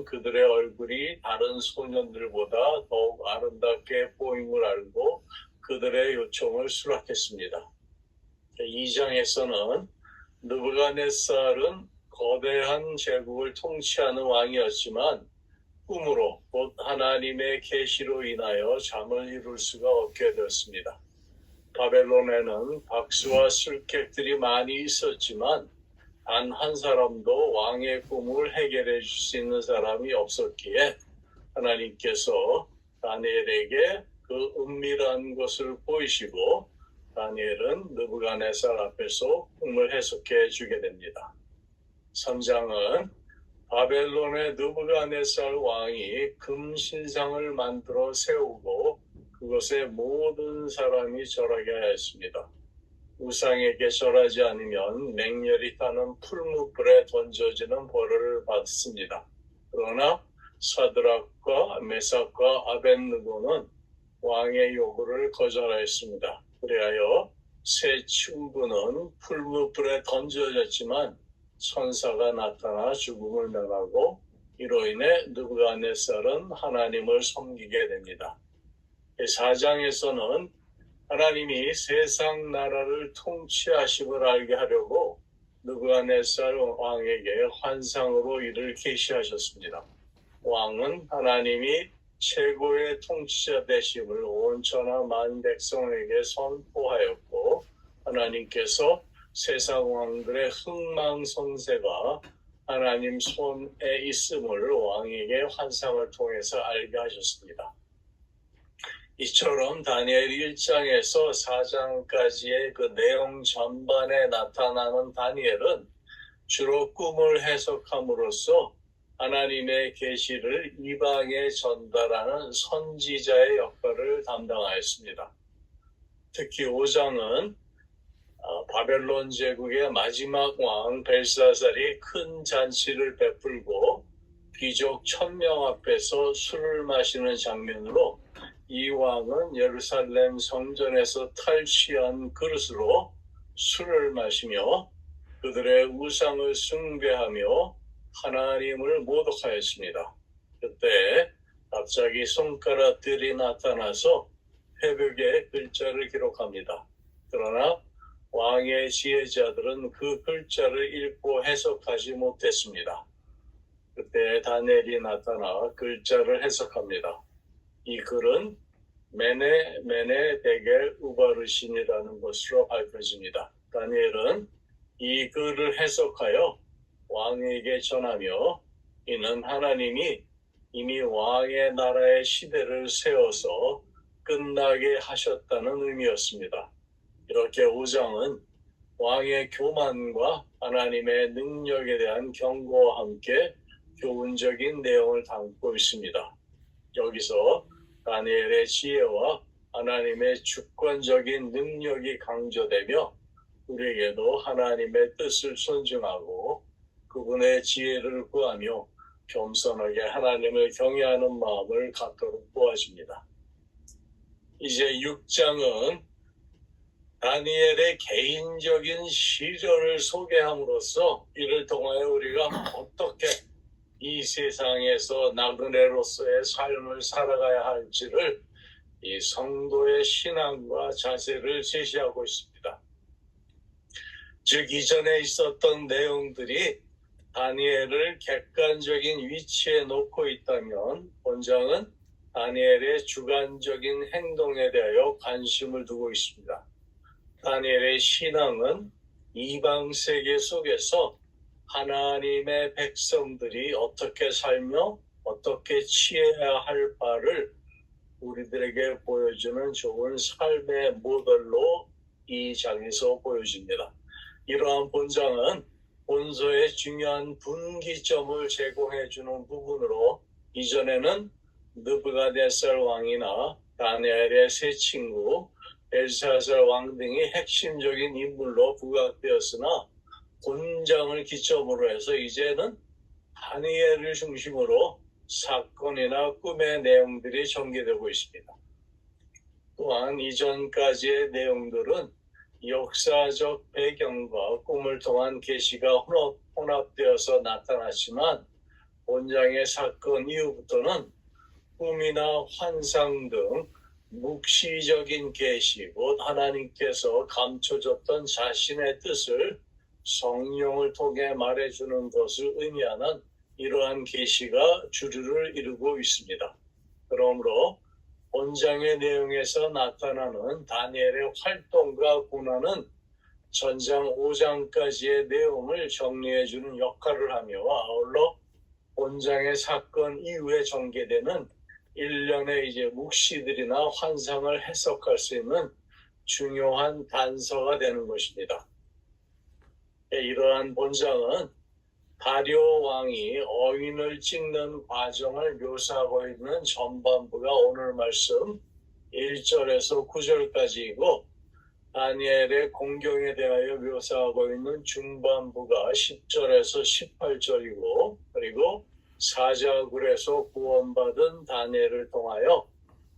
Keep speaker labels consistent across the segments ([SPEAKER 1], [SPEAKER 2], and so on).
[SPEAKER 1] 그들의 얼굴이 다른 소년들보다 더욱 아름답게 보임을 알고 그들의 요청을 수락했습니다. 2장에서는 느부갓네살은 거대한 제국을 통치하는 왕이었지만 꿈으로 곧 하나님의 계시로 인하여 잠을 이룰 수가 없게 되었습니다. 바벨론에는 박수와 술객들이 많이 있었지만 단 한 사람도 왕의 꿈을 해결해 줄 수 있는 사람이 없었기에 하나님께서 다니엘에게 그 은밀한 것을 보이시고 다니엘은 느부갓네살 앞에서 꿈을 해석해 주게 됩니다. 3장은 바벨론의 느부갓네살 왕이 금신상을 만들어 세우고 그것에 모든 사람이 절하게 하였습니다. 우상에게 절하지 않으면 맹렬히 타는 풀무불에 던져지는 벌을 받습니다. 그러나 사드락과 메삭과 아벳느고는 왕의 요구를 거절하였습니다. 그리하여 세 친구는 풀무불에 던져졌지만 천사가 나타나 죽음을 면하고 이로 인해 느부갓네살은 하나님을 섬기게 됩니다. 4장에서는 하나님이 세상 나라를 통치하심을 알게 하려고 느부갓네살 왕에게 환상으로 이를 계시하셨습니다. 왕은 하나님이 최고의 통치자 되심을 온 천하 만 백성에게 선포하였고 하나님께서 세상 왕들의 흥망성쇠가 하나님 손에 있음을 왕에게 환상을 통해서 알게 하셨습니다. 이처럼 다니엘 1장에서 4장까지의 그 내용 전반에 나타나는 다니엘은 주로 꿈을 해석함으로써 하나님의 계시를 이방에 전달하는 선지자의 역할을 담당하였습니다. 특히 5장은 바벨론 제국의 마지막 왕 벨사살이 큰 잔치를 베풀고 귀족 1000명 앞에서 술을 마시는 장면으로 이 왕은 예루살렘 성전에서 탈취한 그릇으로 술을 마시며 그들의 우상을 숭배하며 하나님을 모독하였습니다. 그때 갑자기 손가락들이 나타나서 회벽에 글자를 기록합니다. 그러나 왕의 지혜자들은 그 글자를 읽고 해석하지 못했습니다. 그때 다니엘이 나타나 글자를 해석합니다. 이 글은 메네 데겔 우바르신이라는 것으로 밝혀집니다. 다니엘은 이 글을 해석하여 왕에게 전하며 이는 하나님이 이미 왕의 나라의 시대를 세워서 끝나게 하셨다는 의미였습니다. 이렇게 5장은 왕의 교만과 하나님의 능력에 대한 경고와 함께 교훈적인 내용을 담고 있습니다. 여기서 다니엘의 지혜와 하나님의 주권적인 능력이 강조되며 우리에게도 하나님의 뜻을 존중하고 그분의 지혜를 구하며 겸손하게 하나님을 경외하는 마음을 갖도록 도와줍니다. 이제 6장은 다니엘의 개인적인 시절을 소개함으로써 이를 통하여 우리가 어떻게 이 세상에서 나그네로서의 삶을 살아가야 할지를 이 성도의 신앙과 자세를 제시하고 있습니다. 즉 이전에 있었던 내용들이 다니엘을 객관적인 위치에 놓고 있다면 본장은 다니엘의 주관적인 행동에 대하여 관심을 두고 있습니다. 다니엘의 신앙은 이방 세계 속에서 하나님의 백성들이 어떻게 살며 어떻게 취해야 할 바를 우리들에게 보여주는 좋은 삶의 모델로 이 장에서 보여집니다. 이러한 본장은 본서의 중요한 분기점을 제공해주는 부분으로 이전에는 느부갓네살 왕이나 다니엘의 세 친구 벨사살 왕 등이 핵심적인 인물로 부각되었으나 본장을 기점으로 해서 이제는 다니엘을 중심으로 사건이나 꿈의 내용들이 전개되고 있습니다. 또한 이전까지의 내용들은 역사적 배경과 꿈을 통한 계시가 혼합되어서 나타났지만 본장의 사건 이후부터는 꿈이나 환상 등 묵시적인 계시, 곧 하나님께서 감춰졌던 자신의 뜻을 성령을 통해 말해주는 것을 의미하는 이러한 계시가 주류를 이루고 있습니다. 그러므로 본장의 내용에서 나타나는 다니엘의 활동과 고난은 전장 5장까지의 내용을 정리해주는 역할을 하며, 아울러 본장의 사건 이후에 전개되는 일련의 묵시들이나 환상을 해석할 수 있는 중요한 단서가 되는 것입니다. 이러한 본장은 다리오 왕이 어인을 찍는 과정을 묘사하고 있는 전반부가 오늘 말씀 1절에서 9절까지이고, 다니엘의 공경에 대하여 묘사하고 있는 중반부가 10절에서 18절이고, 그리고 사자굴에서 구원받은 다니엘을 통하여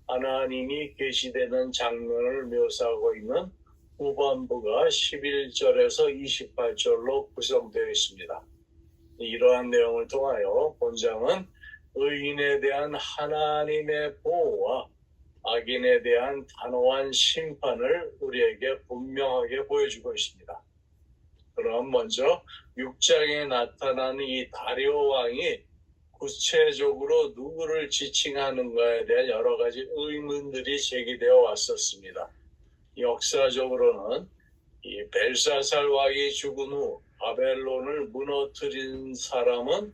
[SPEAKER 1] 하나님이 계시되는 장면을 묘사하고 있는 후반부가 11절에서 28절로 구성되어 있습니다. 이러한 내용을 통하여 본장은 의인에 대한 하나님의 보호와 악인에 대한 단호한 심판을 우리에게 분명하게 보여주고 있습니다. 그럼 먼저 6장에 나타나는 이 다리오 왕이 구체적으로 누구를 지칭하는가에 대한 여러 가지 의문들이 제기되어 왔었습니다. 역사적으로는 이 벨사살 왕이 죽은 후 바벨론을 무너뜨린 사람은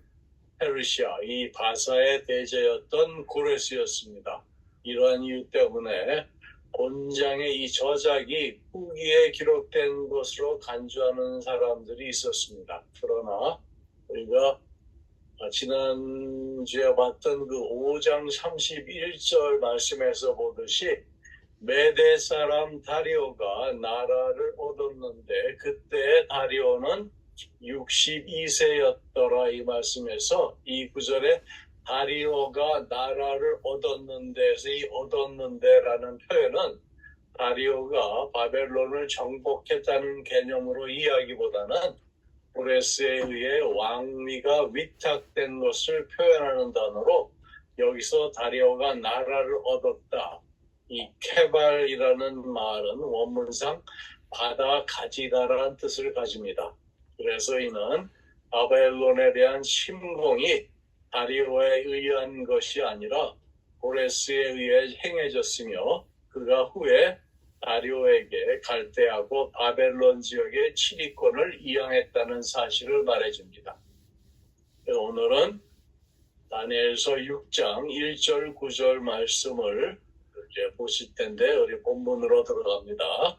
[SPEAKER 1] 페르시아, 이 바사의 대제였던 고레스였습니다. 이러한 이유 때문에 본장의 이 저작이 후기에 기록된 것으로 간주하는 사람들이 있었습니다. 그러나 우리가 지난주에 봤던 그 5장 31절 말씀에서 보듯이 메대 사람 다리오가 나라를 얻었는데 그때 다리오는 62세였더라 이 말씀에서 이 구절에 다리오가 나라를 얻었는데에서 이 얻었는데라는 표현은 다리오가 바벨론을 정복했다는 개념으로 이해하기보다는 고레스에 의해 왕위가 위탁된 것을 표현하는 단어로 여기서 다리오가 나라를 얻었다. 이 케발이라는 말은 원문상 받아 가지다라는 뜻을 가집니다. 그래서 이는 바벨론에 대한 침공이 다리오에 의한 것이 아니라 고레스에 의해 행해졌으며 그가 후에 다리오에게 갈대하고 바벨론 지역의 치리권을 이양했다는 사실을 말해줍니다. 오늘은 다니엘서 6장 1절 9절 말씀을 이제 보실 텐데 우리 본문으로 들어갑니다.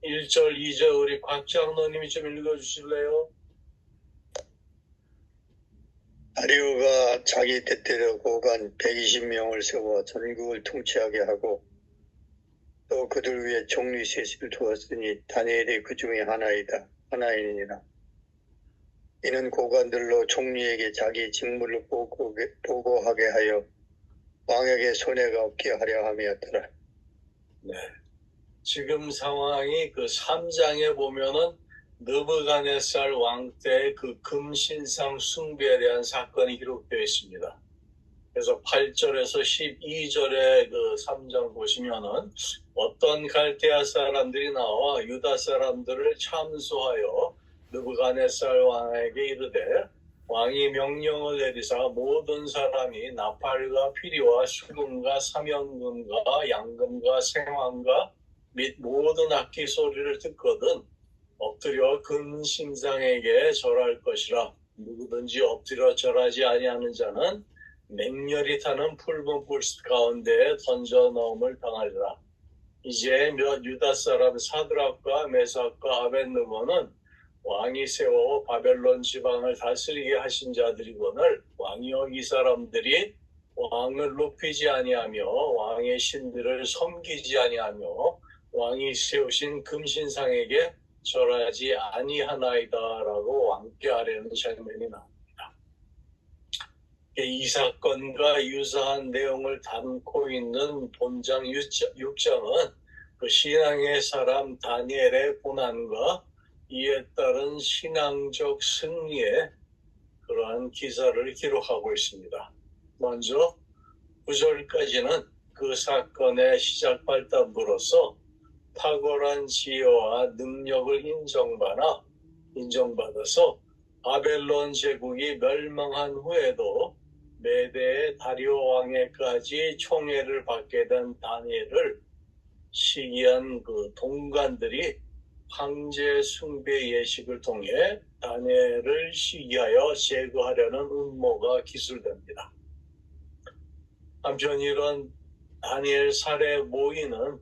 [SPEAKER 1] 1절 2절 우리 곽 장로님이 좀 읽어주실래요?
[SPEAKER 2] 다리오가 자기 때때로 고관 120명을 세워 전국을 통치하게 하고 또 그들 위에 총리 셋을 두었으니 다니엘이 그 중에 하나이니라. 이는 고관들로 총리에게 자기 직무를 보고하게 하여 왕에게 손해가 없게 하려 함이었더라.
[SPEAKER 1] 네. 지금 상황이 그 3장에 보면은 느부갓네살 왕 때의 그 금신상 숭배에 대한 사건이 기록되어 있습니다. 그래서 8절에서 12절의 그 3장 보시면은 어떤 갈대아 사람들이 나와 유다 사람들을 참소하여 느부갓네살 왕에게 이르되 왕이 명령을 내리사 모든 사람이 나팔과 피리와 수금과 사면금과 양금과 생황과 및 모든 악기 소리를 듣거든 엎드려 금신상에게 절할 것이라. 누구든지 엎드려 절하지 아니하는 자는 맹렬히 타는 붉은 불 가운데에 던져 넣음을 당하리라. 이제 몇 유다 사람 사드락과 메삭과 아벳느고는 왕이 세워 바벨론 지방을 다스리게 하신 자들이거늘 왕이여 이 사람들이 왕을 높이지 아니하며 왕의 신들을 섬기지 아니하며 왕이 세우신 금신상에게 절하지 아니하나이다라고 왕께 아뢰는 장면이 나옵니다. 이 사건과 유사한 내용을 담고 있는 본장 6장은 그 신앙의 사람 다니엘의 고난과 이에 따른 신앙적 승리의 그러한 기사를 기록하고 있습니다. 먼저 9절까지는 그 사건의 시작 발단부로서 탁월한 지혜와 능력을 인정받아서 바벨론 제국이 멸망한 후에도 메대의 다리오 왕에까지 총애를 받게 된 다니엘을 시기한 그 동관들이 황제 숭배 예식을 통해 다니엘을 시기하여 제거하려는 음모가 기술됩니다. 한편 이런 다니엘 살해 모의는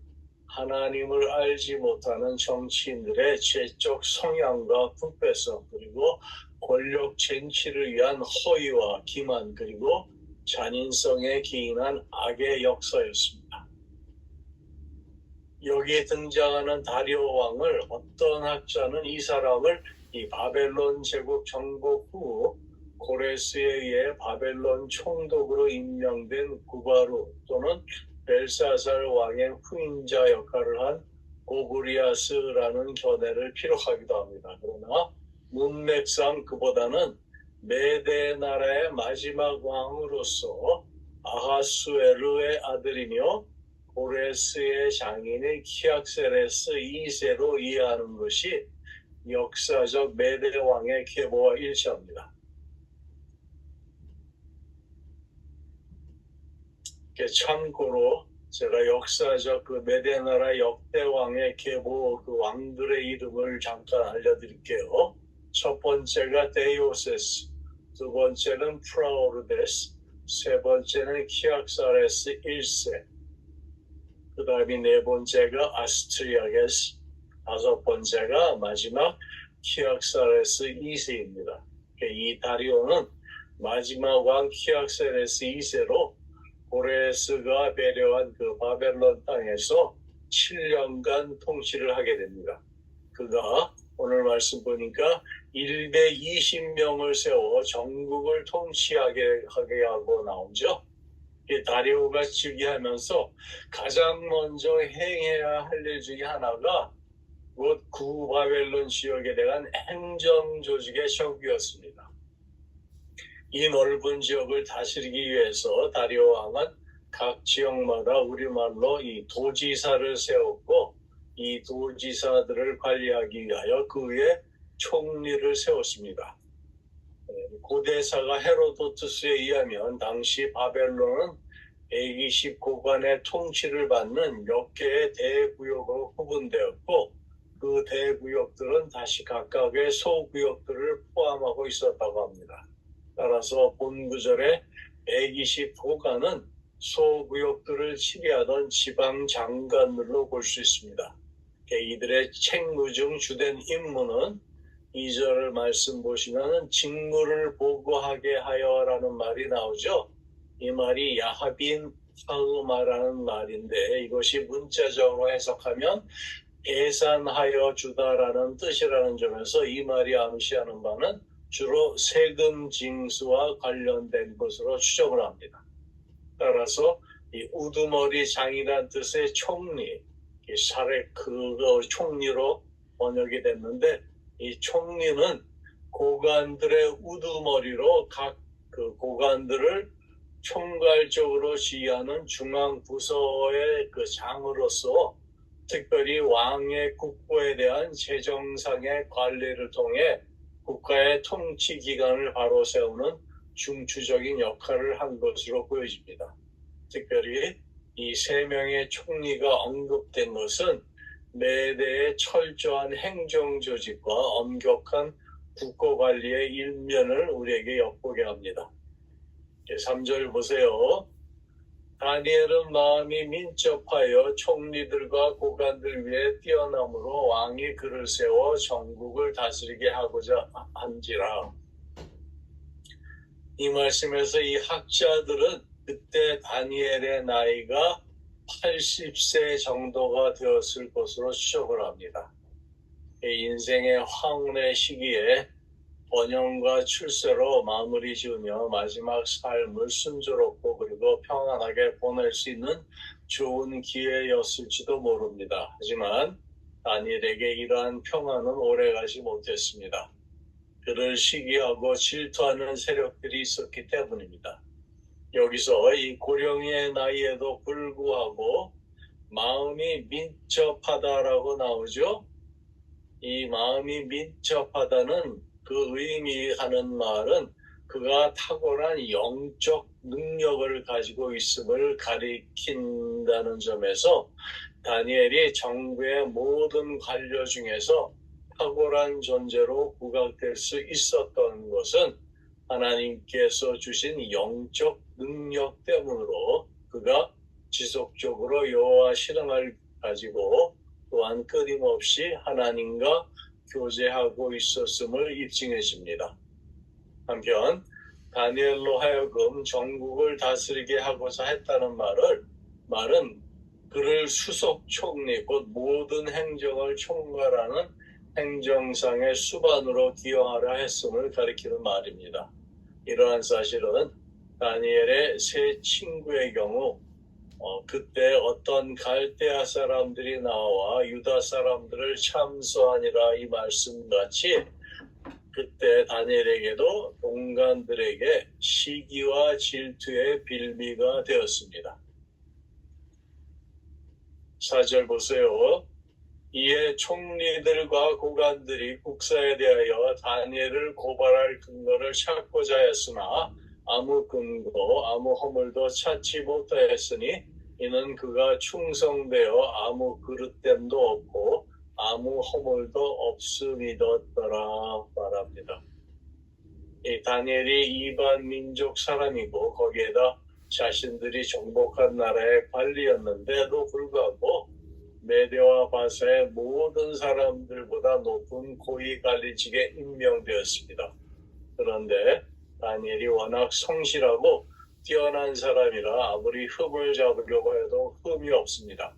[SPEAKER 1] 하나님을 알지 못하는 정치인들의 죄적 성향과 부패성, 그리고 권력 쟁취를 위한 허위와 기만, 그리고 잔인성에 기인한 악의 역사였습니다. 여기에 등장하는 다리오 왕을 어떤 학자는 이 사람을 이 바벨론 제국 정복 후 고레스에 의해 바벨론 총독으로 임명된 구바루 또는 벨사살 왕의 후임자 역할을 한 고브리아스라는 견해를 피력하기도 합니다. 그러나 문맥상 그보다는 메대 나라의 마지막 왕으로서 아하수에르의 아들이며 고레스의 장인의 키악세레스 2세로 이해하는 것이 역사적 메대 왕의 계보와 일치합니다. 참고로 제가 역사적 그 메대 나라 역대 왕의 계보 그 왕들의 이름을 잠깐 알려드릴게요. 첫 번째가 데이오세스, 두 번째는 프라오르데스, 세 번째는 키악사레스 1세, 그 다음에 네 번째가 아스트리아게스, 다섯 번째가 마지막 키악사레스 2세입니다. 이 다리오는 마지막 왕 키악사레스 2세로 고레스가 배려한 그 바벨론 땅에서 7년간 통치를 하게 됩니다. 그가 오늘 말씀 보니까 120명을 세워 전국을 통치하게 하고 나오죠. 이 다리오가 즉위하면서 가장 먼저 행해야 할 일 중에 하나가 곧 구바벨론 지역에 대한 행정 조직의 혁이었습니다. 이 넓은 지역을 다스리기 위해서 다리오 왕은 각 지역마다 우리말로 이 도지사를 세웠고, 이 도지사들을 관리하기 위하여 그 위에 총리를 세웠습니다. 고대사가 헤로도투스에 의하면 당시 바벨론은 120 고관의 통치를 받는 몇 개의 대구역으로 구분되었고, 그 대구역들은 다시 각각의 소구역들을 포함하고 있었다고 합니다. 따라서 본구절에 120 고관은 소구역들을 치리하던 지방 장관들로 볼 수 있습니다. 이들의 책무 중 주된 임무는 2절 말씀 보시면 직무를 보고하게 하여라는 말이 나오죠. 이 말이 야하빈 하으마라는 말인데, 이것이 문자적으로 해석하면 계산하여 주다라는 뜻이라는 점에서 이 말이 암시하는 바는 주로 세금 징수와 관련된 것으로 추정을 합니다. 따라서 이 우두머리 장이라는 뜻의 총리, 이 사레크가 총리로 번역이 됐는데, 이 총리는 고관들의 우두머리로 각 그 고관들을 총괄적으로 지휘하는 중앙 부서의 그 장으로서 특별히 왕의 국고에 대한 재정상의 관리를 통해 국가의 통치 기관을 바로 세우는 중추적인 역할을 한 것으로 보여집니다. 특별히 이 세 명의 총리가 언급된 것은 메대의 철저한 행정 조직과 엄격한 국고 관리의 일면을 우리에게 엿보게 합니다. 3절 보세요. 다니엘은 마음이 민첩하여 총리들과 고관들 위에 뛰어남으로 왕이 그를 세워 전국을 다스리게 하고자 한지라. 이 말씀에서 이 학자들은 그때 다니엘의 나이가 80세 정도가 되었을 것으로 추정을 합니다. 인생의 황혼의 시기에 번영과 출세로 마무리 지으며 마지막 삶을 순조롭고 그리고 평안하게 보낼 수 있는 좋은 기회였을지도 모릅니다. 하지만 다니엘에게 이러한 평안은 오래가지 못했습니다. 그를 시기하고 질투하는 세력들이 있었기 때문입니다. 여기서 이 고령의 나이에도 불구하고 마음이 민첩하다라고 나오죠. 이 마음이 민첩하다는 그 의미하는 말은 그가 탁월한 영적 능력을 가지고 있음을 가리킨다는 점에서 다니엘이 정부의 모든 관료 중에서 탁월한 존재로 부각될 수 있었던 것은 하나님께서 주신 영적 능력 때문으로 그가 지속적으로 여호와 신앙을 가지고 또한 끊임없이 하나님과 교제하고 있었음을 입증해 줍니다. 한편 다니엘로 하여금 전국을 다스리게 하고자 했다는 말은 그를 수석 총리 곧 모든 행정을 총괄하는 행정상의 수반으로 기용하려 했음을 가리키는 말입니다. 이러한 사실은 다니엘의 세 친구의 경우 그때 어떤 갈대아 사람들이 나와 유다 사람들을 참소하니라 이 말씀같이 그때 다니엘에게도 동관들에게 시기와 질투의 빌미가 되었습니다. 4절 보세요. 이에 총리들과 고관들이 국사에 대하여 다니엘을 고발할 근거를 찾고자 했으나 아무 근거, 아무 허물도 찾지 못하였으니 이는 그가 충성되어 아무 그릇됨도 없고 아무 허물도 없음이었더라 말합니다. 이 다니엘이 이방 민족 사람이고 거기에다 자신들이 정복한 나라의 관리였는데도 불구하고 메대와 바사의 모든 사람들보다 높은 고위 관리직에 임명되었습니다. 그런데 다니엘이 워낙 성실하고 뛰어난 사람이라 아무리 흠을 잡으려고 해도 흠이 없습니다.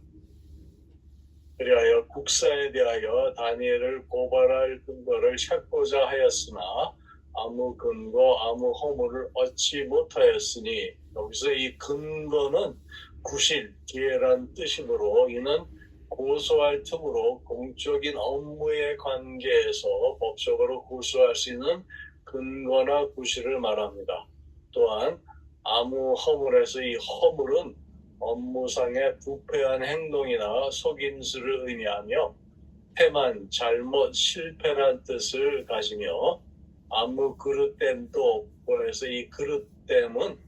[SPEAKER 1] 그리하여 국사에 대하여 다니엘을 고발할 근거를 찾고자 하였으나 아무 근거, 아무 허물을 얻지 못하였으니 여기서 이 근거는 구실, 기회란 뜻이므로 이는 고소할 틈으로 공적인 업무의 관계에서 법적으로 고소할 수 있는 근거나 구실을 말합니다. 또한 아무 허물에서 이 허물은 업무상의 부패한 행동이나 속임수를 의미하며 패만, 잘못, 실패란 뜻을 가지며 아무 그릇됨도 없고 해서 이 그릇됨은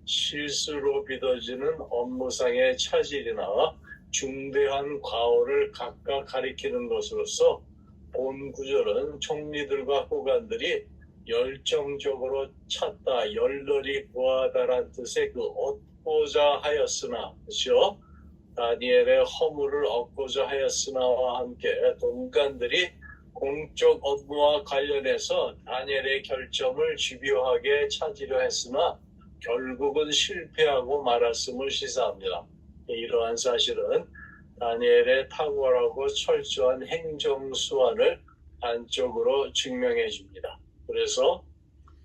[SPEAKER 1] 실수로 빚어지는 업무상의 차질이나 중대한 과오를 각각 가리키는 것으로서 본 구절은 총리들과 고관들이 열정적으로 찾다, 열렬히 구하다란 뜻의 그 얻고자 하였으나, 그렇죠? 다니엘의 허물을 얻고자 하였으나와 함께 동관들이 공적 업무와 관련해서 다니엘의 결점을 집요하게 찾으려 했으나 결국은 실패하고 말았음을 시사합니다. 이러한 사실은 다니엘의 탁월하고 철저한 행정 수완을 단적으로 증명해 줍니다. 그래서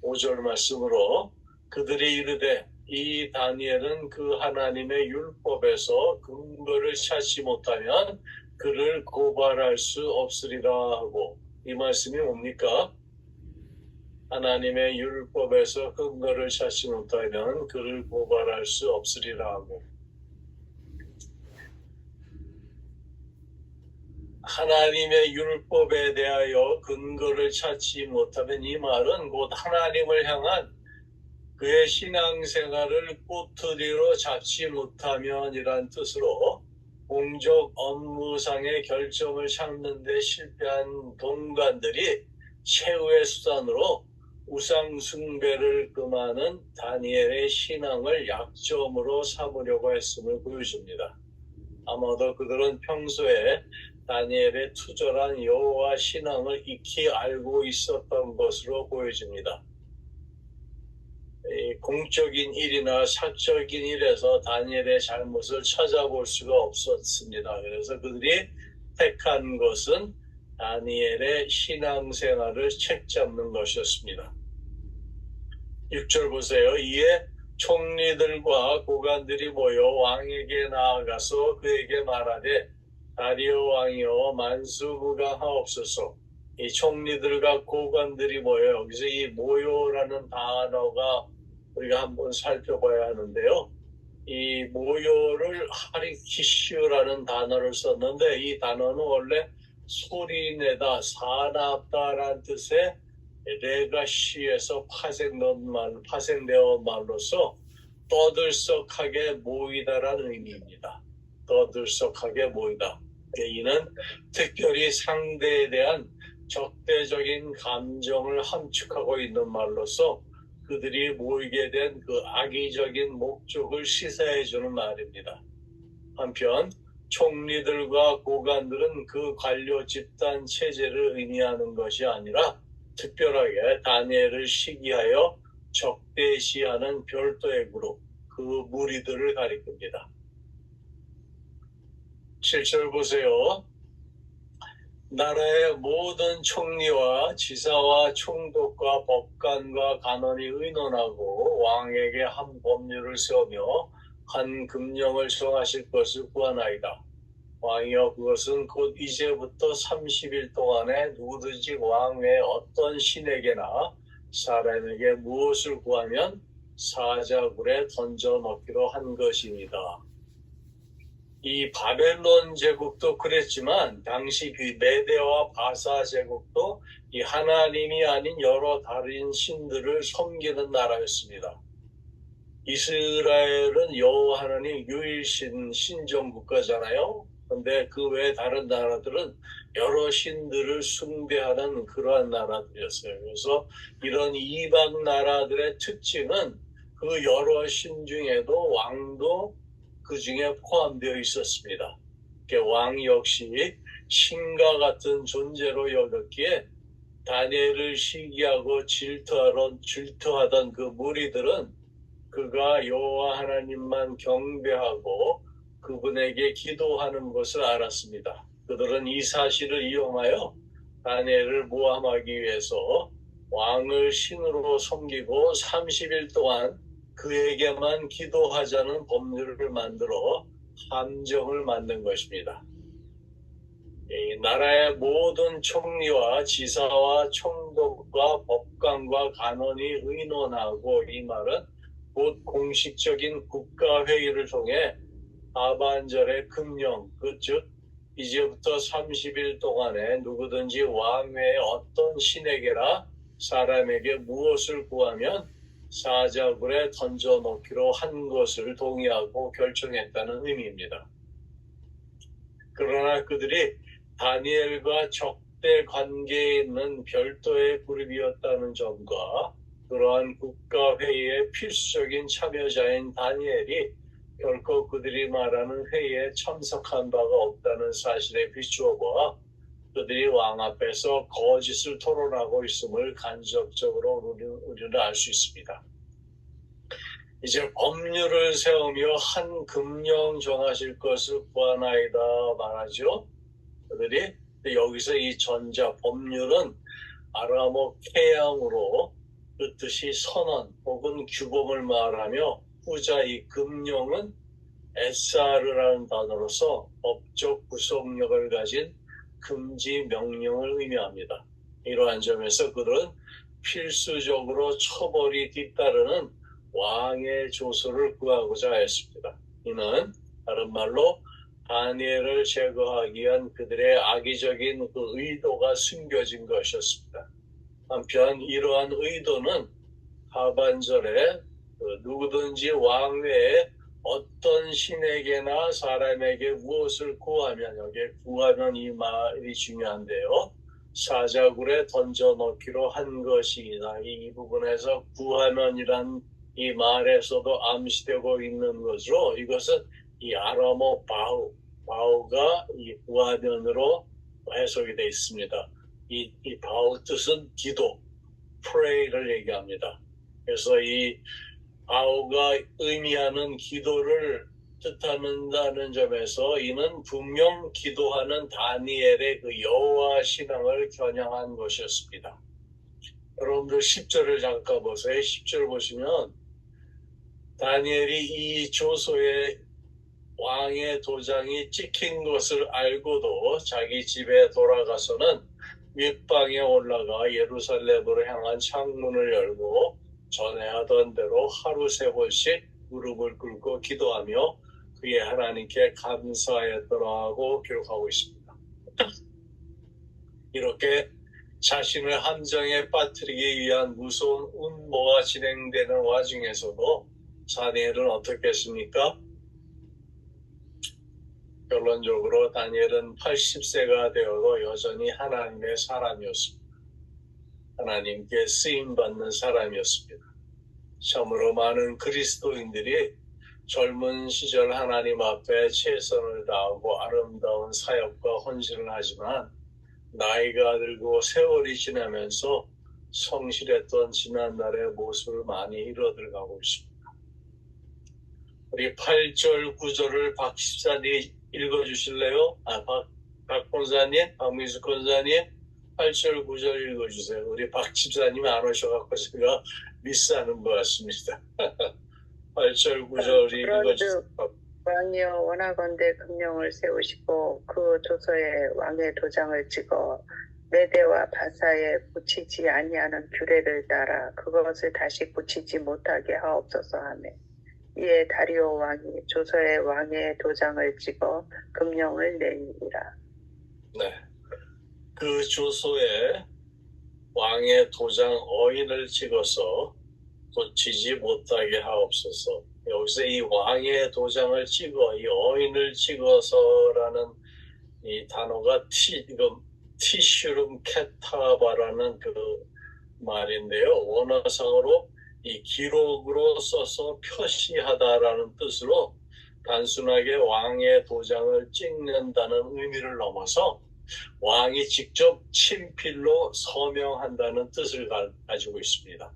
[SPEAKER 1] 5절 말씀으로 그들이 이르되 이 다니엘은 그 하나님의 율법에서 근거를 찾지 못하면 그를 고발할 수 없으리라 하고, 이 말씀이 뭡니까? 하나님의 율법에서 근거를 찾지 못하면 그를 고발할 수 없으리라 하고, 하나님의 율법에 대하여 근거를 찾지 못하면 이 말은 곧 하나님을 향한 그의 신앙생활을 꼬투리로 잡지 못하면 이란 뜻으로 공적 업무상의 결정을 찾는 데 실패한 동관들이 최후의 수단으로 우상 숭배를 금하는 다니엘의 신앙을 약점으로 삼으려고 했음을 보여줍니다. 아마도 그들은 평소에 다니엘의 투절한 여호와 신앙을 익히 알고 있었던 것으로 보여집니다. 공적인 일이나 사적인 일에서 다니엘의 잘못을 찾아볼 수가 없었습니다. 그래서 그들이 택한 것은 다니엘의 신앙생활을 책잡는 것이었습니다. 6절 보세요. 이에 총리들과 고관들이 모여 왕에게 나아가서 그에게 말하되 다리오 왕이여 만수무강하옵소서. 이 총리들과 고관들이 모여 여기서 이 모여라는 단어가 우리가 한번 살펴봐야 하는데요. 이 모여를 하리키슈라는 단어를 썼는데 이 단어는 원래 소리내다, 사납다라는 뜻의 레가시에서 파생되어 말로서 떠들썩하게 모이다라는 의미입니다. 떠들썩하게 모이다. 이는 특별히 상대에 대한 적대적인 감정을 함축하고 있는 말로서 그들이 모이게 된 그 악의적인 목적을 시사해주는 말입니다. 한편 총리들과 고관들은 그 관료 집단 체제를 의미하는 것이 아니라 특별하게 다니엘을 시기하여 적대시하는 별도의 그룹, 그 무리들을 가리킵니다. 7절 보세요. 나라의 모든 총리와 지사와 총독과 법관과 간원이 의논하고 왕에게 한 법률을 세우며 한 금령을 정하실 것을 구하나이다. 왕이여 그것은 곧 이제부터 30일 동안에 누구든지 왕 외에 어떤 신에게나 사람에게 무엇을 구하면 사자굴에 던져넣기로 한 것입니다. 이 바벨론 제국도 그랬지만 당시 그 메대와 바사 제국도 이 하나님이 아닌 여러 다른 신들을 섬기는 나라였습니다. 이스라엘은 여호와 하나님 유일신 신정 국가잖아요. 그런데 그 외 다른 나라들은 여러 신들을 숭배하는 그러한 나라들이었어요. 그래서 이런 이방 나라들의 특징은 그 여러 신 중에도 왕도 그 중에 포함되어 있었습니다. 왕 역시 신과 같은 존재로 여겼기에 다니엘을 시기하고 질투하던 그 무리들은 그가 여호와 하나님만 경배하고 그분에게 기도하는 것을 알았습니다. 그들은 이 사실을 이용하여 다니엘을 모함하기 위해서 왕을 신으로 섬기고 30일 동안 그에게만 기도하자는 법률을 만들어 함정을 만든 것입니다. 이 나라의 모든 총리와 지사와 총독과 법관과 간원이 의논하고, 이 말은 곧 공식적인 국가회의를 통해 하반절의 금령, 즉 이제부터 30일 동안에 누구든지 왕 외에 어떤 신에게나 사람에게 무엇을 구하면 사자굴에 던져놓기로 한 것을 동의하고 결정했다는 의미입니다. 그러나 그들이 다니엘과 적대 관계에 있는 별도의 그룹이었다는 점과 그러한 국가회의의 필수적인 참여자인 다니엘이 결코 그들이 말하는 회의에 참석한 바가 없다는 사실에 비추어 보아 그들이 왕 앞에서 거짓을 토론하고 있음을 간접적으로 우리는 알 수 있습니다. 이제 법률을 세우며 한 금령 정하실 것을 구하나이다 말하죠. 그들이 여기서 이 전자 법률은 아람어 케양으로 그 뜻이 선언 혹은 규범을 말하며, 후자 이 금령은 에사르라는 단어로서 법적 구속력을 가진 금지 명령을 의미합니다. 이러한 점에서 그들은 필수적으로 처벌이 뒤따르는 왕의 조서를 구하고자 했습니다. 이는 다른 말로 다니엘을 제거하기 위한 그들의 악의적인 그 의도가 숨겨진 것이었습니다. 한편 이러한 의도는 하반절에 누구든지 왕 외에 어떤 신에게나 사람에게 무엇을 구하면, 여기에 구하면 이 말이 중요한데요. 사자굴에 던져넣기로 한 것이다. 이 부분에서 구하면이란 이 말에서도 암시되고 있는 것으로, 이것은 이 아람어 바우가 이 구하면으로 해석이 되어 있습니다. 이 바우 뜻은 기도, pray를 얘기합니다. 그래서 이 바우가 의미하는 기도를 뜻한다는 점에서 이는 분명 기도하는 다니엘의 그 여호와 신앙을 겨냥한 것이었습니다. 여러분들 10절을 잠깐 보세요. 10절 보시면 다니엘이 이 조서에 왕의 도장이 찍힌 것을 알고도 자기 집에 돌아가서는 윗방에 올라가 예루살렘으로 향한 창문을 열고 전에 하던 대로 하루 세 번씩 무릎을 꿇고 기도하며 그의 하나님께 감사했더라고 기록하고 있습니다. 이렇게 자신을 함정에 빠뜨리기 위한 무서운 음모가 진행되는 와중에서도 다니엘은 어떻게 했습니까? 결론적으로 다니엘은 80세가 되어도 여전히 하나님의 사람이었습니다. 하나님께 쓰임받는 사람이었습니다. 참으로 많은 그리스도인들이 젊은 시절 하나님 앞에 최선을 다하고 아름다운 사역과 헌신을 하지만 나이가 들고 세월이 지나면서 성실했던 지난날의 모습을 많이 잃어들어가고 있습니다. 우리 8절 9절을 박 집사님 읽어주실래요? 박 권사님, 박민수 권사님 8절 9절 읽어주세요. 우리 박 집사님이 안 오셔갖고 제가 미스하는 것 같습니다. 8절 9절 읽어주세요.
[SPEAKER 3] 왕이여 원하건대 금령을 세우시고 그 조서에 왕의 도장을 찍어 메대와 바사에 붙이지 아니하는 규례를 따라 그것을 다시 붙이지 못하게 하옵소서 하매 이에 다리오 왕이 조서에 왕의 도장을 찍어 금령을 내니라.
[SPEAKER 1] 네, 그 조서에 왕의 도장 어인을 찍어서 붙이지 못하게 하옵소서. 여기서 이 왕의 도장을 찍어, 이 어인을 찍어서라는 이 단어가 티슈름 케타바라는 그 말인데요. 원어상으로 이 기록으로 써서 표시하다라는 뜻으로 단순하게 왕의 도장을 찍는다는 의미를 넘어서 왕이 직접 친필로 서명한다는 뜻을 가지고 있습니다.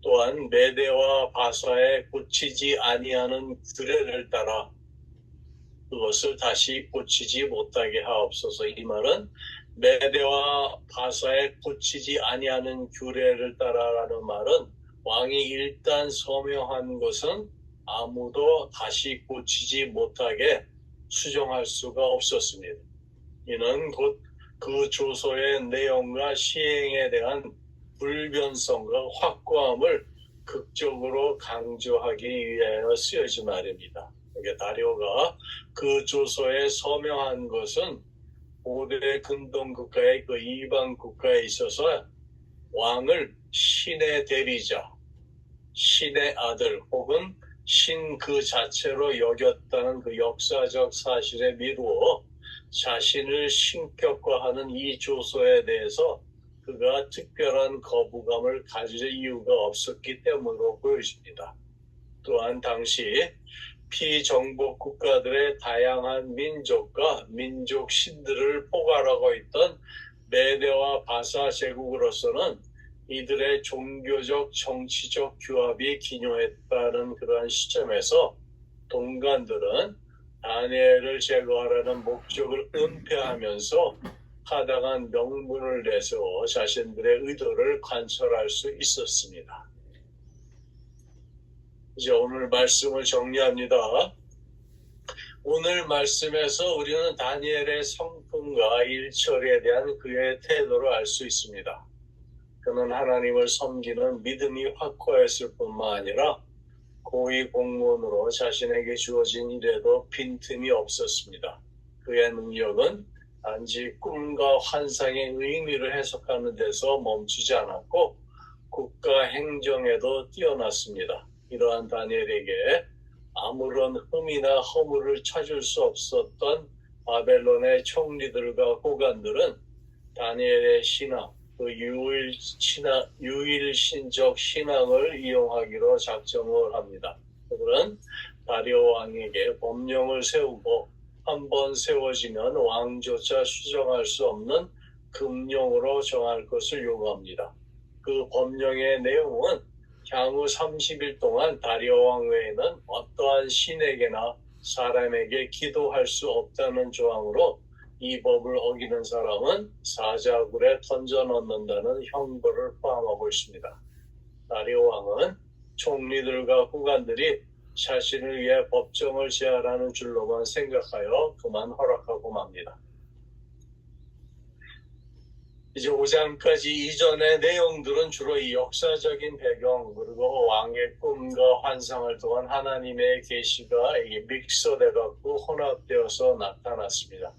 [SPEAKER 1] 또한 메대와 바사에 고치지 아니하는 규례를 따라 그것을 다시 고치지 못하게 하옵소서. 이 말은 메대와 바사에 고치지 아니하는 규례를 따라라는 말은 왕이 일단 서명한 것은 아무도 다시 고치지 못하게 수정할 수가 없었습니다. 이는 곧 그 조서의 내용과 시행에 대한 불변성과 확고함을 극적으로 강조하기 위하여 쓰여진 말입니다. 이게 다리오가 그 조서에 서명한 것은 고대 근동 국가의 그 이방 국가에 있어서 왕을 신의 대리자, 신의 아들 혹은 신 그 자체로 여겼다는 그 역사적 사실에 미루어 자신을 신격화하는 이 조서에 대해서 그가 특별한 거부감을 가질 이유가 없었기 때문으로 보여집니다. 또한 당시 피정복 국가들의 다양한 민족과 민족 신들을 포괄하고 있던 메대와 바사 제국으로서는 이들의 종교적 정치적 규합이 기묘했다는 그러한 시점에서 동관들은 다니엘을 제거하라는 목적을 은폐하면서 타당한 명분을 내세워 자신들의 의도를 관철할 수 있었습니다. 이제 오늘 말씀을 정리합니다. 오늘 말씀에서 우리는 다니엘의 성품과 일처리에 대한 그의 태도를 알 수 있습니다. 그는 하나님을 섬기는 믿음이 확고했을 뿐만 아니라 고위 공무원으로 자신에게 주어진 일에도 빈틈이 없었습니다. 그의 능력은 단지 꿈과 환상의 의미를 해석하는 데서 멈추지 않았고 국가 행정에도 뛰어났습니다. 이러한 다니엘에게 아무런 흠이나 허물을 찾을 수 없었던 바벨론의 총리들과 고관들은 다니엘의 신앙, 그 유일신적 신앙을 이용하기로 작정을 합니다. 그들은 다리오 왕에게 법령을 세우고 한번 세워지면 왕조차 수정할 수 없는 금령으로 정할 것을 요구합니다. 그 법령의 내용은 향후 30일 동안 다리오 왕 외에는 어떠한 신에게나 사람에게 기도할 수 없다는 조항으로 이 법을 어기는 사람은 사자굴에 던져 넣는다는 형벌을 포함하고 있습니다. 다리오 왕은 총리들과 후관들이 자신을 위해 법정을 제안하는 줄로만 생각하여 그만 허락하고 맙니다. 이제 5장까지 이전의 내용들은 주로 이 역사적인 배경 그리고 왕의 꿈과 환상을 통한 하나님의 계시가 믹서돼 갖고 혼합되어서 나타났습니다.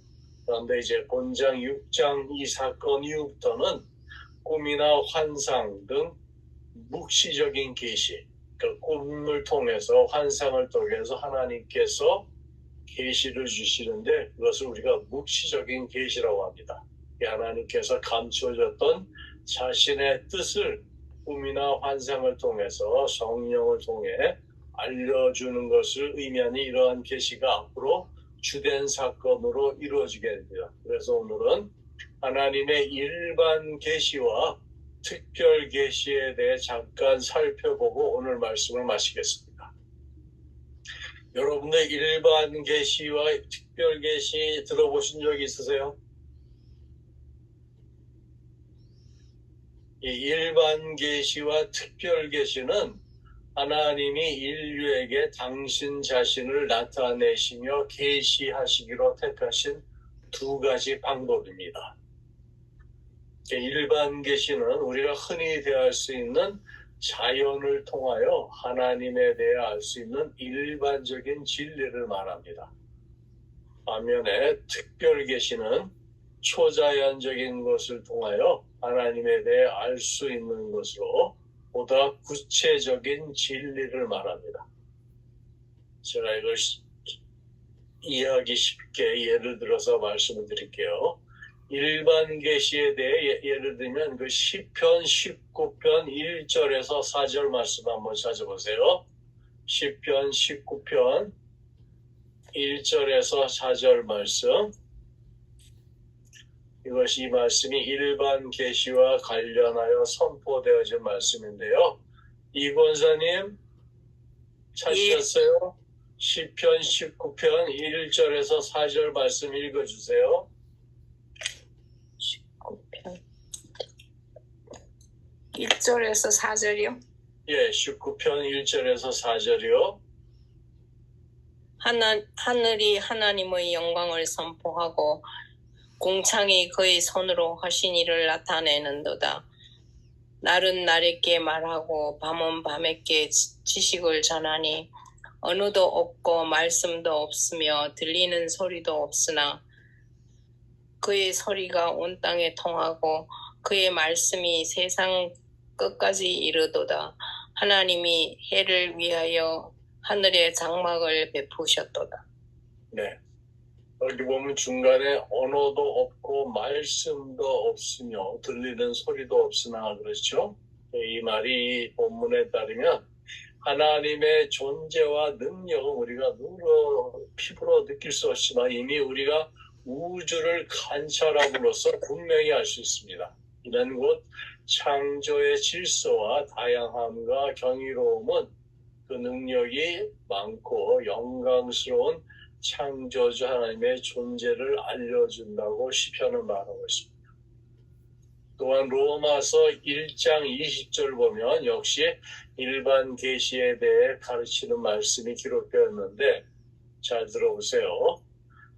[SPEAKER 1] 그런데 이제 본장 6장 이 사건 이후부터는 꿈이나 환상 등 묵시적인 계시, 그 꿈을 통해서 환상을 통해서 하나님께서 계시를 주시는데 그것을 우리가 묵시적인 계시라고 합니다. 하나님께서 감춰졌던 자신의 뜻을 꿈이나 환상을 통해서 성령을 통해 알려주는 것을 의미하는 이러한 계시가 앞으로 주된 사건으로 이루어지게 됩니다. 그래서 오늘은 하나님의 일반 계시와 특별 계시에 대해 잠깐 살펴보고 오늘 말씀을 마치겠습니다. 여러분들 일반 계시와 특별 계시 들어보신 적 있으세요? 이 일반 계시와 특별 계시는 하나님이 인류에게 당신 자신을 나타내시며 계시하시기로 택하신 두 가지 방법입니다. 일반 계시는 우리가 흔히 대할 수 있는 자연을 통하여 하나님에 대해 알 수 있는 일반적인 진리를 말합니다. 반면에 특별 계시는 초자연적인 것을 통하여 하나님에 대해 알 수 있는 것으로 보다 구체적인 진리를 말합니다. 제가 이걸 이해하기 쉽게 예를 들어서 말씀을 드릴게요. 일반 계시에 대해 예를 들면 그 시편 19편 1절에서 4절 말씀 한번 찾아보세요. 시편 19편 1절에서 4절 말씀. 이것이 이 말씀이 일반 계시와 관련하여 선포되어진 말씀인데요. 이 권사님 찾으셨어요? 시편 19편 1절에서 4절 말씀 읽어주세요.
[SPEAKER 4] 19편 1절에서 4절이요?
[SPEAKER 1] 예, 19편 1절에서 4절이요.
[SPEAKER 4] 하늘이 하나님의 영광을 선포하고 공창이 그의 손으로 하신 일을 나타내는도다. 날은 날에게 말하고 밤은 밤에게 지식을 전하니 언어도 없고 말씀도 없으며 들리는 소리도 없으나 그의 소리가 온 땅에 통하고 그의 말씀이 세상 끝까지 이르도다. 하나님이 해를 위하여 하늘의 장막을 베푸셨도다.
[SPEAKER 1] 네. 여기 보면 중간에 언어도 없고 말씀도 없으며 들리는 소리도 없으나 그렇죠? 이 말이 본문에 따르면 하나님의 존재와 능력은 우리가 피부로 느낄 수 없지만 이미 우리가 우주를 관찰함으로써 분명히 알 수 있습니다. 이는 곧 창조의 질서와 다양함과 경이로움은 그 능력이 많고 영광스러운 창조주 하나님의 존재를 알려준다고 시편은 말하고 있습니다. 또한 로마서 1장 20절 보면 역시 일반 계시에 대해 가르치는 말씀이 기록되었는데 잘 들어보세요.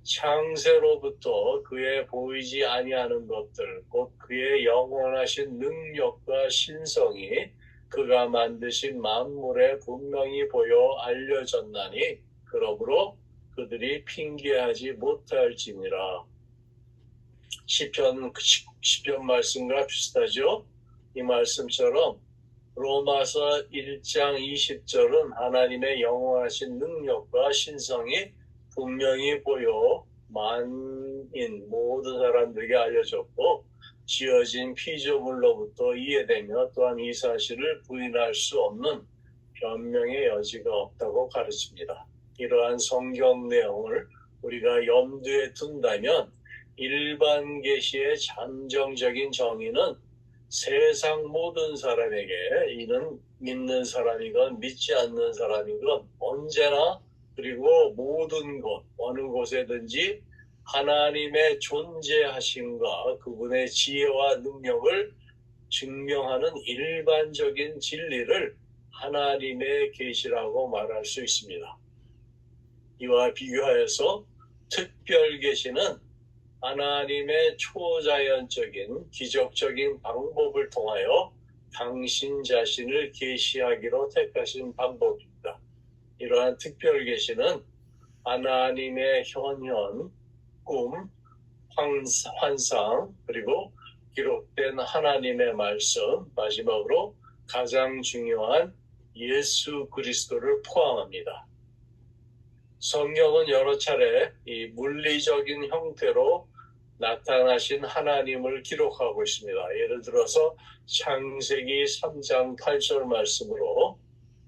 [SPEAKER 1] 창세로부터 그의 보이지 아니하는 것들 곧 그의 영원하신 능력과 신성이 그가 만드신 만물에 분명히 보여 알려졌나니 그러므로 그들이 핑계하지 못할지니라. 시편 말씀과 비슷하죠. 이 말씀처럼 로마서 1장 20절은 하나님의 영원하신 능력과 신성이 분명히 보여 만인 모든 사람들에게 알려졌고 지어진 피조물로부터 이해되며 또한 이 사실을 부인할 수 없는 변명의 여지가 없다고 가르칩니다. 이러한 성경 내용을 우리가 염두에 둔다면 일반 계시의 잠정적인 정의는 세상 모든 사람에게 이는 믿는 사람이건 믿지 않는 사람이건 언제나 그리고 모든 곳 어느 곳에든지 하나님의 존재하심과 그분의 지혜와 능력을 증명하는 일반적인 진리를 하나님의 계시라고 말할 수 있습니다. 이와 비교하여서 특별 계시는 하나님의 초자연적인 기적적인 방법을 통하여 당신 자신을 계시하기로 택하신 방법입니다. 이러한 특별 계시는 하나님의 현현, 꿈, 환상, 그리고 기록된 하나님의 말씀, 마지막으로 가장 중요한 예수 그리스도를 포함합니다. 성경은 여러 차례 이 물리적인 형태로 나타나신 하나님을 기록하고 있습니다. 예를 들어서 창세기 3장 8절 말씀으로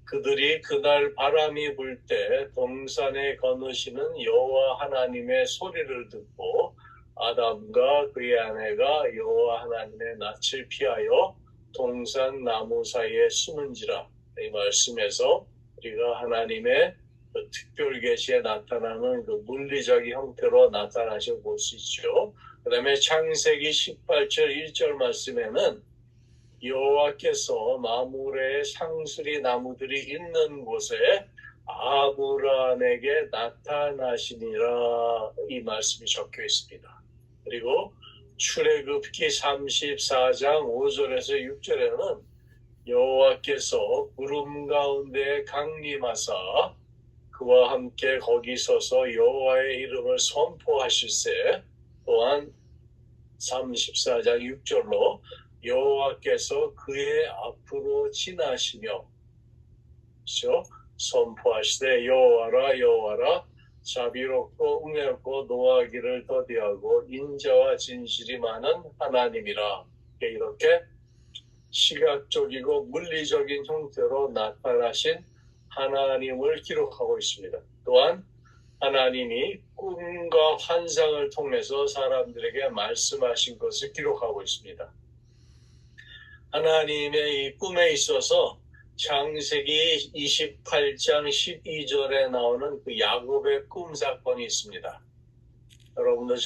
[SPEAKER 1] 그들이 그날 바람이 불 때 동산에 거느시는 여호와 하나님의 소리를 듣고 아담과 그의 아내가 여호와 하나님의 낯을 피하여 동산 나무 사이에 숨은지라. 이 말씀에서 우리가 하나님의 그 특별 계시에 나타나는 그 물리적인 형태로 나타나셔 볼 수 있죠. 그 다음에 창세기 18절 1절 말씀에는 여호와께서 마므레의 상수리 나무들이 있는 곳에 아브라함에게 나타나시니라. 이 말씀이 적혀 있습니다. 그리고 출애굽기 34장 5절에서 6절에는 여호와께서 구름 가운데 강림하사 그와 함께 거기 서서 여호와의 이름을 선포하실세. 또한 34장 6절로 여호와께서 그의 앞으로 지나시며 선포하시되 여호와라 여호와라 자비롭고 은혜롭고 노하기를 더디하고 인자와 진실이 많은 하나님이라. 이렇게 시각적이고 물리적인 형태로 나타나신 하나님을 기록하고 있습니다. 또한 하나님이 꿈과 환상을 통해서 사람들에게 말씀하신 것을 기록하고 있습니다. 하나님의 이 꿈에 있어서 창세기 28장 12절에 나오는 그 야곱의 꿈 사건이 있습니다. 여러분도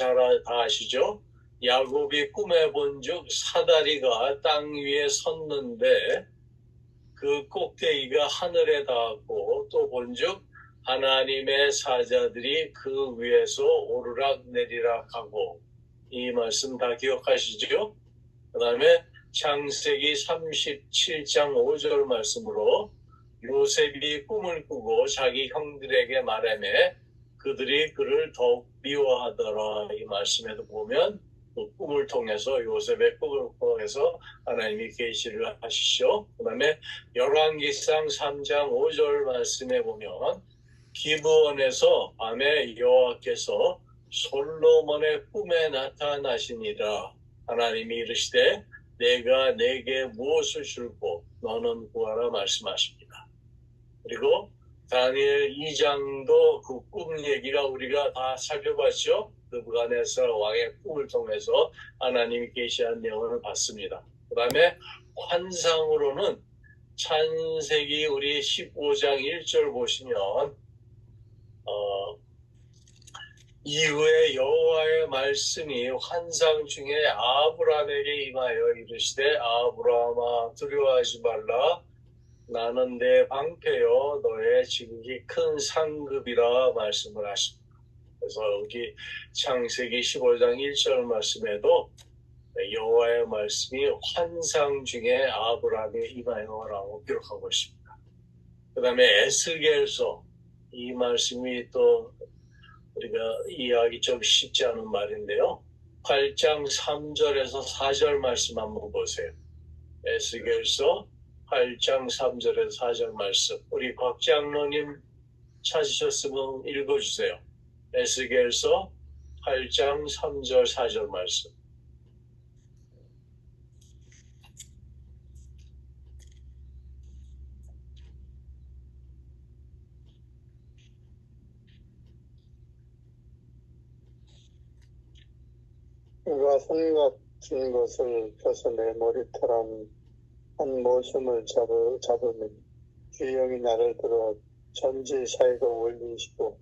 [SPEAKER 1] 다 아시죠? 야곱이 꿈에 본즉 사다리가 땅 위에 섰는데 그 꼭대기가 하늘에 닿았고 또 본즉 하나님의 사자들이 그 위에서 오르락 내리락 하고. 이 말씀 다 기억하시죠? 그 다음에 창세기 37장 5절 말씀으로 요셉이 꿈을 꾸고 자기 형들에게 말하매 그들이 그를 더욱 미워하더라. 이 말씀에도 보면 그 꿈을 통해서 요셉의 꿈을 통해서 하나님이 계시를 하시죠. 그 다음에 열왕기상 3장 5절 말씀에 보면 기브온에서 밤에 여호와께서 솔로몬의 꿈에 나타나시니라. 하나님이 이르시되 내가 내게 무엇을 줄고 너는 구하라 말씀하십니다. 그리고 다니엘 2장도 그 꿈 얘기가 우리가 다 살펴봤죠. 느부갓네살 왕의 꿈을 통해서 하나님이 계시한 내용을 봤습니다. 그 다음에 환상으로는 창세기 우리 15장 1절 보시면 이후에 여호와의 말씀이 환상 중에 아브라함에게 임하여 이르시되 아브라함아 두려워하지 말라. 나는 내 방패여 너의 지극히 큰 상급이라 말씀을 하십니다. 그래서 여기 창세기 15장 1절 말씀에도 여호와의 말씀이 환상 중에 아브라함에 임하여라고 기록하고 있습니다. 그 다음에 에스겔서, 이 말씀이 또 우리가 이해하기 좀 쉽지 않은 말인데요. 8장 3절에서 4절 말씀 한번 보세요. 에스겔서 8장 3절에서 4절 말씀. 우리 곽 장로님 찾으셨으면 읽어주세요. 에스겔서 8장 3절 4절 말씀.
[SPEAKER 2] 그가 선 같은 것을 펴서 내 머리털한 한 모심을 잡으면 주영이 나를 들어 전지 사이로 올리시고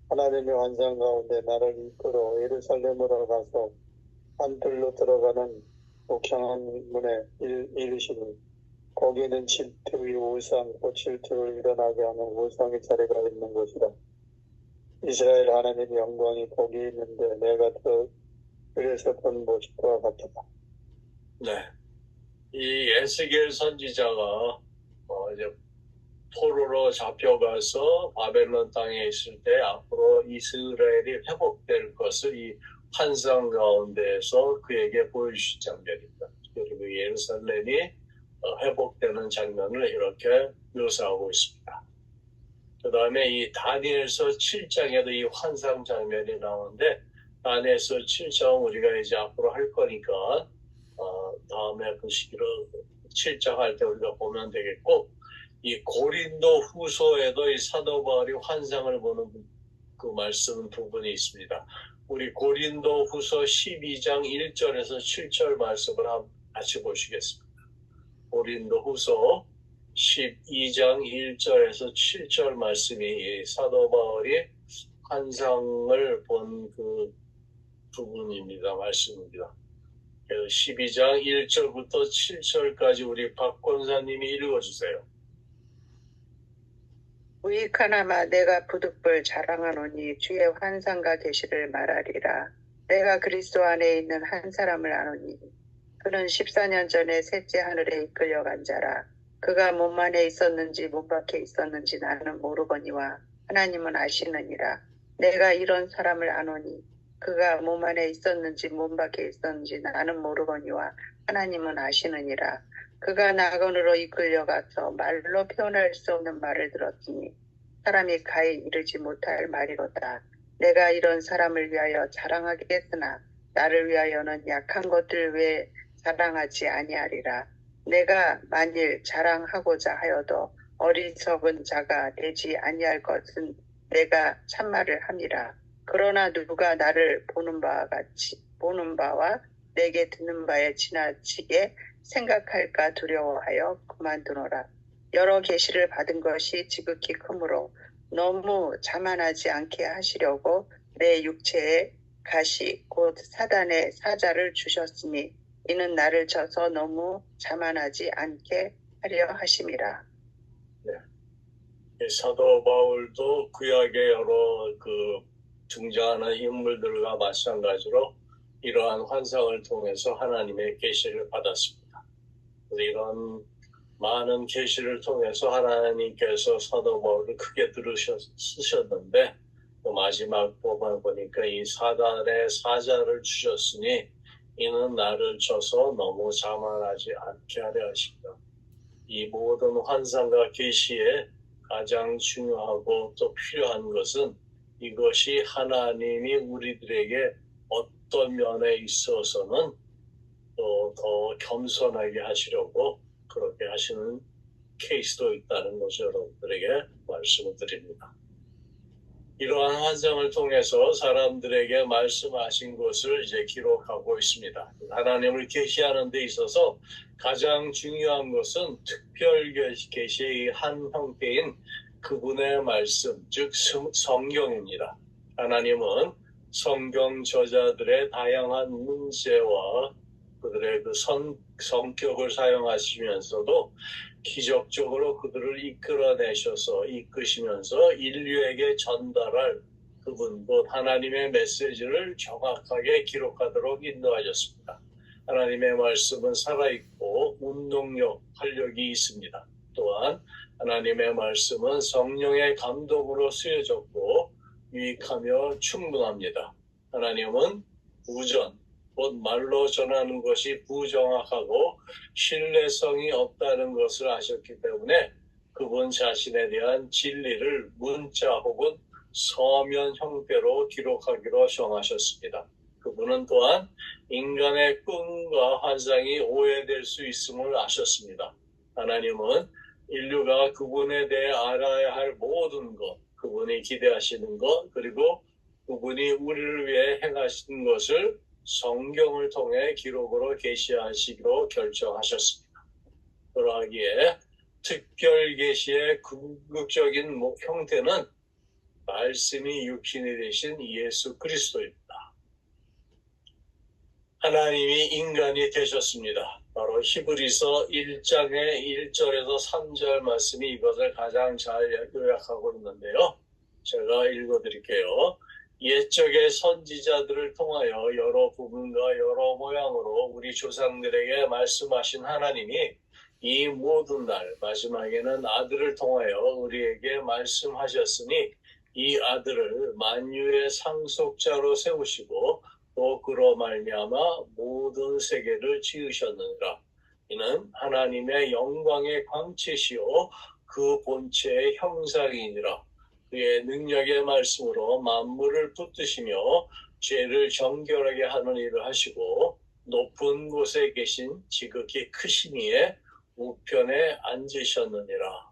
[SPEAKER 2] 하나님의 환상 가운데 나를 이끌어 예루살렘으로 가서 안뜰로 들어가는 목향한 문에 이르시니 거기는 질투의 우상 곧 질투를 일어나게 하는 우상의 자리가 있는 곳이라. 이스라엘 하나님의 영광이 거기 있는데 내가 그래서 본 모습과 같다.
[SPEAKER 1] 네. 이 에스겔 선지자가 이제 포로로 잡혀가서 바벨론 땅에 있을 때 앞으로 이스라엘이 회복될 것을 이 환상 가운데에서 그에게 보여주신 장면입니다. 그리고 예루살렘이 회복되는 장면을 이렇게 묘사하고 있습니다. 그 다음에 이 다니엘서 7장에도 이 환상 장면이 나오는데 다니엘서 7장 우리가 이제 앞으로 할 거니까 다음에 그 시기로 7장 할 때 우리가 보면 되겠고 이 고린도 후서에도 이 사도 바울이 환상을 보는 그 말씀 부분이 있습니다. 우리 고린도 후서 12장 1절에서 7절 말씀을 같이 보시겠습니다. 고린도 후서 12장 1절에서 7절 말씀이 사도 바울이 환상을 본 그 부분입니다. 말씀입니다. 12장 1절부터 7절까지 우리 박 권사님이 읽어주세요.
[SPEAKER 3] 우익하나마 내가 부득불 자랑하노니 주의 환상과 계시를 말하리라. 내가 그리스도 안에 있는 한 사람을 아노니 그는 14년 전에 셋째 하늘에 이끌려간 자라. 그가 몸 안에 있었는지 몸 밖에 있었는지 나는 모르거니와 하나님은 아시느니라. 내가 이런 사람을 아노니 그가 몸 안에 있었는지 몸 밖에 있었는지 나는 모르거니와 하나님은 아시느니라. 그가 낙원으로 이끌려가서 말로 표현할 수 없는 말을 들었으니 사람이 가히 이르지 못할 말이로다. 내가 이런 사람을 위하여 자랑하겠으나 나를 위하여는 약한 것들 외에 자랑하지 아니하리라. 내가 만일 자랑하고자 하여도 어리석은 자가 되지 아니할 것은 내가 참말을 함이라. 그러나 누가 나를 보는 바와 내게 듣는 바에 지나치게 생각할까 두려워하여 그만두노라. 여러 계시를 받은 것이 지극히 크므로 너무 자만하지 않게 하시려고 내 육체에 가시 곧 사단의 사자를 주셨으니 이는 나를 쳐서 너무 자만하지 않게 하려 하심이라.
[SPEAKER 1] 네. 사도 바울도 구약의 여러 등장하는 인물들과 마찬가지로 이러한 환상을 통해서 하나님의 계시를 받았습니다. 이런 많은 계시를 통해서 하나님께서 사도 바울을 크게 쓰셨는데 마지막 부분 보니까 이 사단의 사자를 주셨으니 이는 나를 쳐서 너무 자만하지 않게 하려 하십니다. 이 모든 환상과 계시에 가장 중요하고 또 필요한 것은 이것이 하나님이 우리들에게 어떤 면에 있어서는 또 더 겸손하게 하시려고 그렇게 하시는 케이스도 있다는 것을 여러분들에게 말씀을 드립니다. 이러한 환상을 통해서 사람들에게 말씀하신 것을 이제 기록하고 있습니다. 하나님을 계시하는 데 있어서 가장 중요한 것은 특별 계시의 한 형태인 그분의 말씀, 즉 성경입니다. 하나님은 성경 저자들의 다양한 문체와 그들의 그 성격을 사용하시면서도 기적적으로 그들을 이끄시면서 인류에게 전달할 그분 곧 하나님의 메시지를 정확하게 기록하도록 인도하셨습니다. 하나님의 말씀은 살아있고 운동력, 활력이 있습니다. 또한 하나님의 말씀은 성령의 감동으로 쓰여졌고 유익하며 충분합니다. 하나님은 우전, 곧 말로 전하는 것이 부정확하고 신뢰성이 없다는 것을 아셨기 때문에 그분 자신에 대한 진리를 문자 혹은 서면 형태로 기록하기로 정하셨습니다. 그분은 또한 인간의 꿈과 환상이 오해될 수 있음을 아셨습니다. 하나님은 인류가 그분에 대해 알아야 할 모든 것, 그분이 기대하시는 것, 그리고 그분이 우리를 위해 행하신 것을 성경을 통해 기록으로 계시하시기로 결정하셨습니다. 그러하기에 특별 계시의 궁극적인 형태는 말씀이 육신이 되신 예수 그리스도입니다. 하나님이 인간이 되셨습니다. 바로 히브리서 1장의 1절에서 3절 말씀이 이것을 가장 잘 요약하고 있는데요. 제가 읽어드릴게요. 옛적의 선지자들을 통하여 여러 부분과 여러 모양으로 우리 조상들에게 말씀하신 하나님이 이 모든 날 마지막에는 아들을 통하여 우리에게 말씀하셨으니 이 아들을 만유의 상속자로 세우시고 또 그로 말미암아 모든 세계를 지으셨느니라. 이는 하나님의 영광의 광채시요 그 본체의 형상이니라. 그의 능력의 말씀으로 만물을 붙드시며 죄를 정결하게 하는 일을 하시고 높은 곳에 계신 지극히 크신 이의 우편에 앉으셨느니라.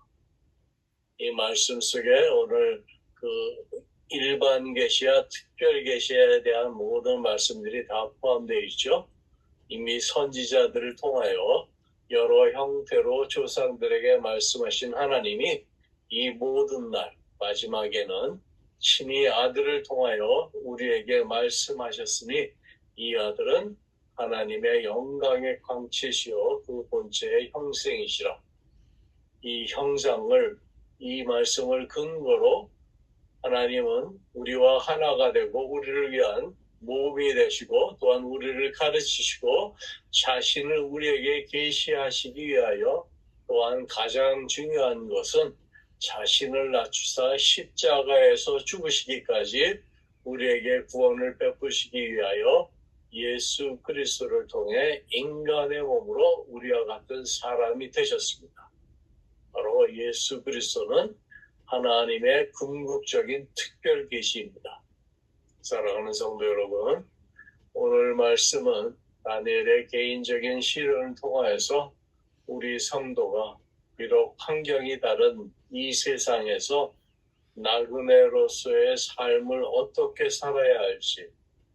[SPEAKER 1] 이 말씀 속에 오늘 그 일반 계시와 특별 계시에 대한 모든 말씀들이 다 포함되어 있죠. 이미 선지자들을 통하여 여러 형태로 조상들에게 말씀하신 하나님이 이 모든 날 마지막에는 친히 아들을 통하여 우리에게 말씀하셨으니 이 아들은 하나님의 영광의 광채시요 그 본체의 형상이시라. 이 형상을 이 말씀을 근거로 하나님은 우리와 하나가 되고 우리를 위한 몸이 되시고 또한 우리를 가르치시고 자신을 우리에게 계시하시기 위하여 또한 가장 중요한 것은 자신을 낮추사 십자가에서 죽으시기까지 우리에게 구원을 베푸시기 위하여 예수 그리스도를 통해 인간의 몸으로 우리와 같은 사람이 되셨습니다. 바로 예수 그리스도는 하나님의 궁극적인 특별 계시입니다. 사랑하는 성도 여러분, 오늘 말씀은 다니엘의 개인적인 시련을 통하여서 우리 성도가 비록 환경이 다른 이 세상에서 나그네로서의 삶을 어떻게 살아야 할지,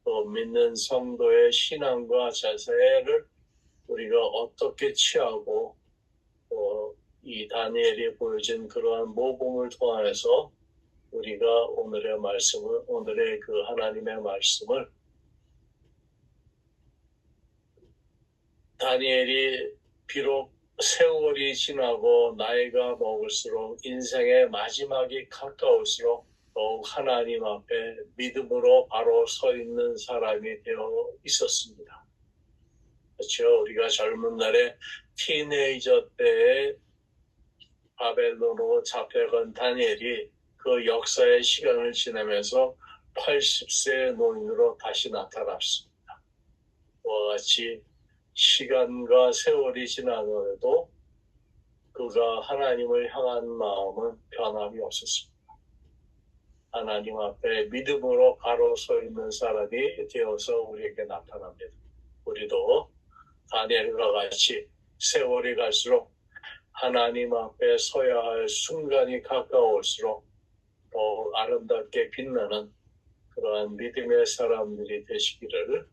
[SPEAKER 1] 또 믿는 성도의 신앙과 자세를 우리가 어떻게 취하고 이 다니엘이 보여준 그러한 모범을 통해서 우리가 오늘의 그 하나님의 말씀을 다니엘이 비록 세월이 지나고 나이가 먹을수록 인생의 마지막이 가까울수록 더욱 하나님 앞에 믿음으로 바로 서 있는 사람이 되어 있었습니다. 그렇죠? 우리가 젊은 날에 티네이저 때에 바벨론으로 잡혀간 다니엘이 그 역사의 시간을 지나면서 80세의 노인으로 다시 나타났습니다. 그와 같이 시간과 세월이 지나더라도 그가 하나님을 향한 마음은 변함이 없었습니다. 하나님 앞에 믿음으로 바로 서 있는 사람이 되어서 우리에게 나타납니다. 우리도 다니엘과 같이 세월이 갈수록 하나님 앞에 서야 할 순간이 가까울수록 더 아름답게 빛나는 그러한 믿음의 사람들이 되시기를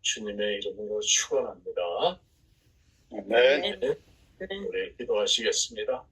[SPEAKER 1] 주님의 이름으로 축원합니다.
[SPEAKER 2] 네.
[SPEAKER 1] 우리 기도하시겠습니다.